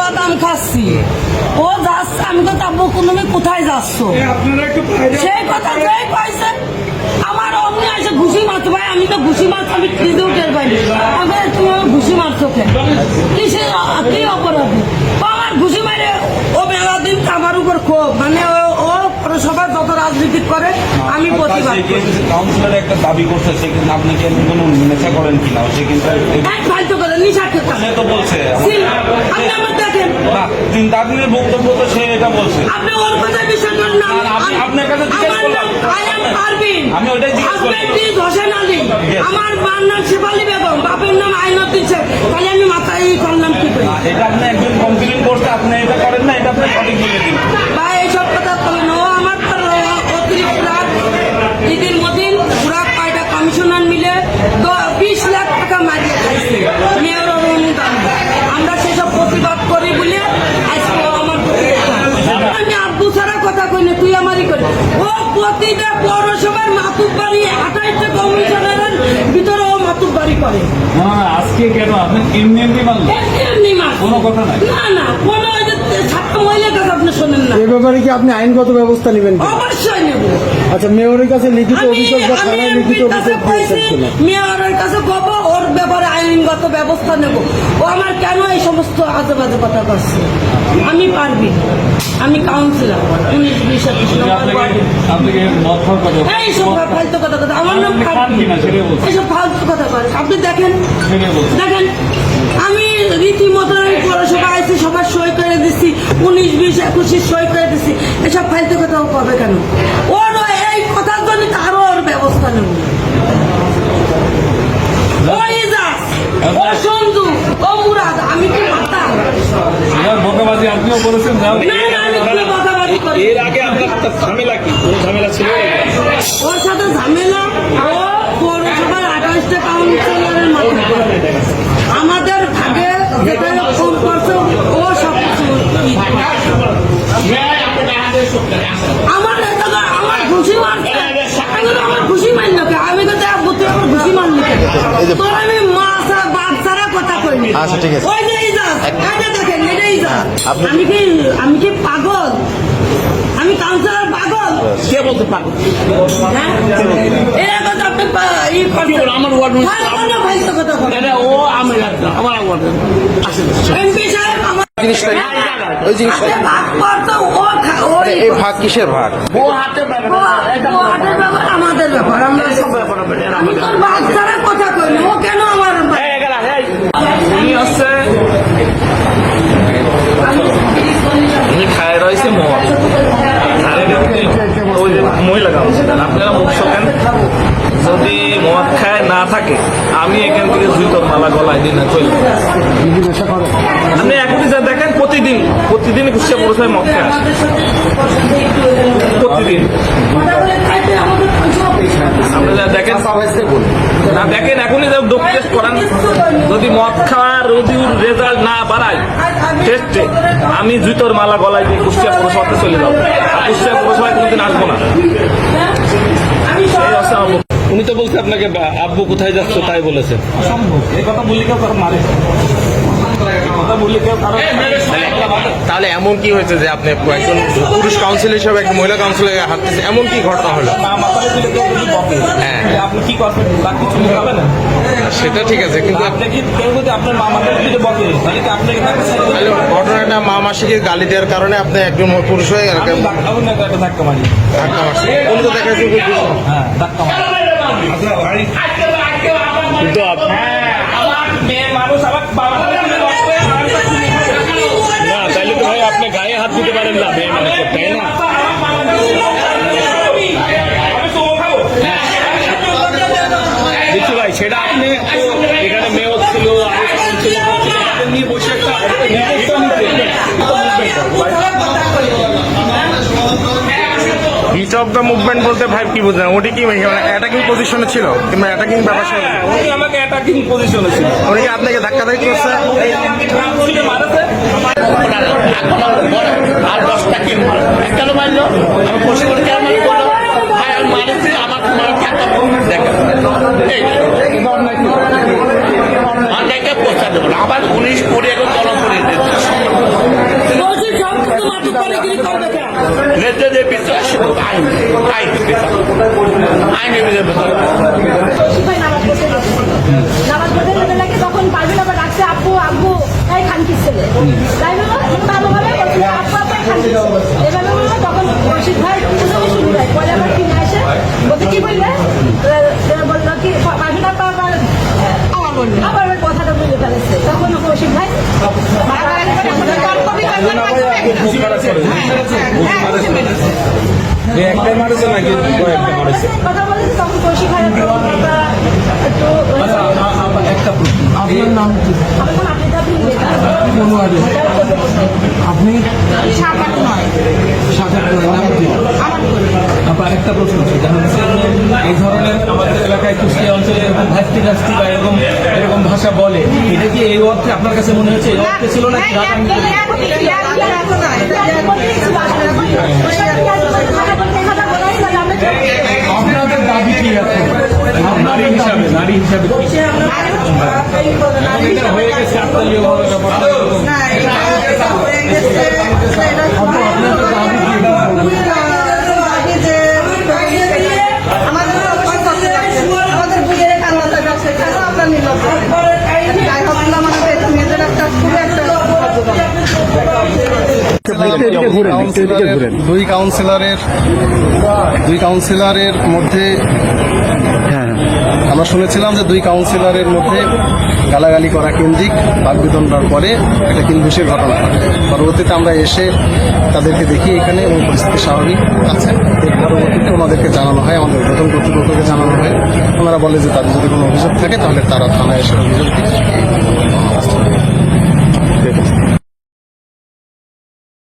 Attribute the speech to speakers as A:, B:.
A: বাদাম খাচ্ছি, ও যাচ্ছে, আমি তো তাবো তুমি কোথায় যাচ্ছ সেই কথা যেই পাইছে আমার অমনি আসে ঘুষি মারছো। ভাই আমি তো ঘুষি মারছো, আমি নিজেও টের পাইনি। তুমি আমার ঘুষি মারছো কেন, কিসের কি অপরাধী? আমার ঘুষি মারে ও মেলা দিন আমার উপর ক্ষোভ, মানে ও পৌরসভার যত রাজনীতি করে আমি প্রতিবাদ করি।
B: কাউন্সিলর একটা দাবি করছে, সে কিন্তু আপনি কি কোনো নেশা করেন কিনা, সে কিন্তু
A: ফালতু করে নিশা খেতে
B: সে তো বলছে
A: আপনি আমার দেখেন
B: না, কিন্তু আপনি বক্তব্য তো সে এটা বলছে।
A: আপনি ওর কথা বিশ্বাস করেন না?
B: আপনার কাছে জিজ্ঞেস করলাম, আমি ওইটাই জিজ্ঞেস করলাম।
A: হোসেন আলী, আমার মার নাম শেফালি বেগম, বাপের নাম আইনুদ্দিন শেখ, তাহলে আমি মাথায় করলাম কি করে?
B: এটা আপনি একজন কমপ্লেন করছে, আপনি এটা করেন না, এটা আপনি সঠিক বলে দিন।
A: বা এইসব কথা বলেন, ও আমার অতিরিক্ত রাত ঈদের মদিন পুরা কয়টা কমিশনার মিলে 20 লাখ টাকা মারিয়ে খাইছে মেয়র অনুদান। আমরা সেসব প্রতিবাদ করি বলে আজকে আমার আমি আব্বু ছাড়া কথা কই না, তুই আমারই করি। ও প্রতিটা পৌরসভার মাতুব বাড়ি 28টা কমিশনারের ভিতরে ও মাতুব বাড়ি করে।
B: আজকে কেন আপনি এমনি কোনো কথা নাই?
A: না না, কোনো ছাত্র মহিলার কাছে আপনি শোনেন না।
C: এ ব্যাপারে কি আপনি আইনগত ব্যবস্থা নেবেন?
A: অবশ্যই নেব।
C: আচ্ছা, মেয়রের কাছে লিখিত অভিযোগ বা থানায় লিখিত অভিযোগ দিয়েছেন কিনা?
A: মেয়রের কাছে গব, ওর ব্যাপারে আইনগত ব্যবস্থা নেব। ও আমার কেন এই সমস্ত আজে বাজে কথা করছে? আমি পারবি, আমি কাউন্সিলর 19-20 এইসব ফালতু কথা কথা, আমার নাম এইসব ফালতু কথা করে আপনি দেখেন। আমি রীতিমতো পৌরসভা আইসি, সবার সই করে দিচ্ছি, 19-20-21 সই করে দিচ্ছি। এসব ফালতু কথাও পাবে কেন? ওর এই কথার জন্য আরো ওর ব্যবস্থা নেব। ওই যাস, ও সঞ্জু, ও মুরাদ, আমি কি মাতা?
B: বোকাবাজি আপনিও বলেছেন।
A: না না, আমি কোনো কথাবার্তা করি না।
B: এর আগে আপনার ঝামেলা কি, কোন ঝামেলা ছিল?
A: ওর সাথে ঝামেলা, ও পৌরসভার 28টা কাউন্সিলরের মাধ্যমে আমাদের ভাগে যেটা ফোন করছে, ও সব কিছু আমার আমার খুশি মারছে, আমার খুশি মারল কে? আমি তো তুই আমার খুশি মারলি কে? তোর আমি মা বাচ্চারা কথা কইনি।
C: আচ্ছা ঠিক আছে।
A: ওই যে দেখেন, এটাই আমি কি পাগল? আমি কাউন্সিলর পাগল?
B: কে বলতে পারবেন?
A: এরা কথা আপনি
B: আমার ওয়ার্ড
A: কথা বলেন।
B: ও আমি আমার ওয়ার্ড
A: এমপি সাহেব আমার
C: ওই জিনিসটা
A: ভাগ করতো,
C: এই ভাগ কিসের ভাগ?
A: ও হাতের ব্যাপার, আমাদের ব্যাপার, আমরা সব ব্যাপার। আমি তোর বাচ্চারা কথা কইনি, ও কেন আমার
B: উনি হচ্ছে উনি খায় রয়েছে মদ, ওই যে মহিলা কাউন্সিলর, আপনারা মুখ শোকেন। যদি মদ খায় না থাকে, আমি এখান থেকে জুতোর মালা গলায় দিই না, চলবে। আপনি এখনই যা দেখেন, প্রতিদিন কুষ্টিয়া পৌরসভায় মদ খায় আসে, প্রতিদিন। আপনি যা দেখেন না, দেখেন এখনই যা ডোপ টেস্ট করান, যদি মদ খাওয়া রোদির রেজাল্ট না বাড়ায় টেস্টে, আমি জুতোর মালা গলায় দিয়ে কুষ্টিয়া পৌরসভাতে চলে যাবো। কুষ্টিয়া পৌরসভায় কোনোদিন আসবো না। উনি তো বলছে আপনাকে আব্বু কোথায় যাচ্ছ তাই বলেছে। এই কথা বললে কেউ কারো মারে?
D: তাহলে এমন কি হয়েছে যে আপনি একজন পুরুষ কাউন্সিলর হিসেবে একটা মহিলা কাউন্সিলর হাঁটতেছে, এমন কি ঘটনা হলো?
B: হ্যাঁ, আপনি কি করবেন? কিছু হবে না,
D: সেটা ঠিক আছে, কিন্তু
B: আপনি কি কেউ যদি আপনার মামাকে যদি বকে, তাহলে কি আপনাকে
D: ঘটনাটা মা মাসিকে গালি দেওয়ার কারণে আপনি একজন পুরুষ হয়ে
B: ধাক্কা মারি?
D: ধাক্কা মারছে, উনি তো দেখা যাচ্ছে
B: হ্যাঁ, ধাক্কা মারি। কিন্তু আমার মেয়ে মানুষ আমার বাবা না, তাইলে তো ভাই আপনি গায়ে হাত দিতে পারেন না মেয়ে মানুষ, তাই না? দেখছি ভাই, সেটা আপনি এখানে মেয়র ছিল, নিয়ে বসে একটা
D: হিট অফ দ্য মুভমেন্ট বলতে ভাই কি বুঝলেন? ওটি কি অ্যাটাকিং পজিশনে ছিল কিংবা অ্যাটাকিং ব্যাপার?
B: উনি আমাকে অ্যাটাকিং পজিশনে ছিল।
D: উনি কি আপনাকে ধাক্কাধাক্কি করছে?
E: আর 10টা কিনবো কেন মারলো? আমি প্রশ্ন করে কেন মারলো? ভাই আমি মারেছি, আমার দেখেন অনেকে প্রস্তাব দেবো না। আবার 19 করে এখন তলব করে দিচ্ছে। আইন আইন আইনের ভিতরে
F: ভাই নামাজ পড়তে গেছে। নামাজ পড়তে যেতে লাগে তখন পারভিন আবার ডাকছে আব্বু আব্বু এই খানকির ছেলে তাই বলো ভালোভাবে বলছিল আব্বু আব্বু এই খানকির ছেলে এভাবে বললো তখন রশিদ ভাই প্রথমে শুরু হয় পরে আবার কিনে আসে বলতে কি বললে বললো কি পারভিন আপা আবার আবার ওই কথাটা বুঝে ফেলেছে তখন রশিদ ভাই
B: একটাই মারেছে নাকি কয়েকটা মারেছে?
F: কথা বলেছে তখন রশিদ ভাই একটু
C: একটা প্রশ্ন, আপনার নাম কি?
F: আমার নাম আফ্রিদা বিন
C: কোনো আগে আপনি সাজাত নয়, নাম কি? আপনার একটা প্রশ্ন আছে, জানা হচ্ছে এই ধরনের আমাদের এলাকায় কুষ্টিয়া অঞ্চলে এরকম ভাস্তি ভাস্তি বা এরকম ভাষা বলে, এটা কি এই অর্থে আপনার কাছে মনে হচ্ছে এই অর্থে ছিল না? আপনাদের দাবি কি এখন? নারী হিসাবে কি? এটা হয়ে গেছে আপনাদের ব্যাপারটা এরকম। আপনাদের দাবি কি?
G: দুই কাউন্সিলরের মধ্যে আমরা শুনেছিলাম যে দুই কাউন্সিলরের মধ্যে গালাগালি করা কেন্দ্রিক বাকবিতণ্ডার পরে একটা কিলঘুষির ঘটনা ঘটে। পরবর্তীতে আমরা এসে তাদেরকে দেখি এখানে এবং পরিস্থিতি স্বাভাবিক আছে। এর পরবর্তীতে ওনাদেরকে জানানো হয়, আমাদের প্রথম কর্তৃপক্ষকে জানানো হয়। ওনারা বলে যে তাদের যদি কোনো অভিযোগ থাকে তাহলে তারা থানায় এসে অভিযোগ দিচ্ছে।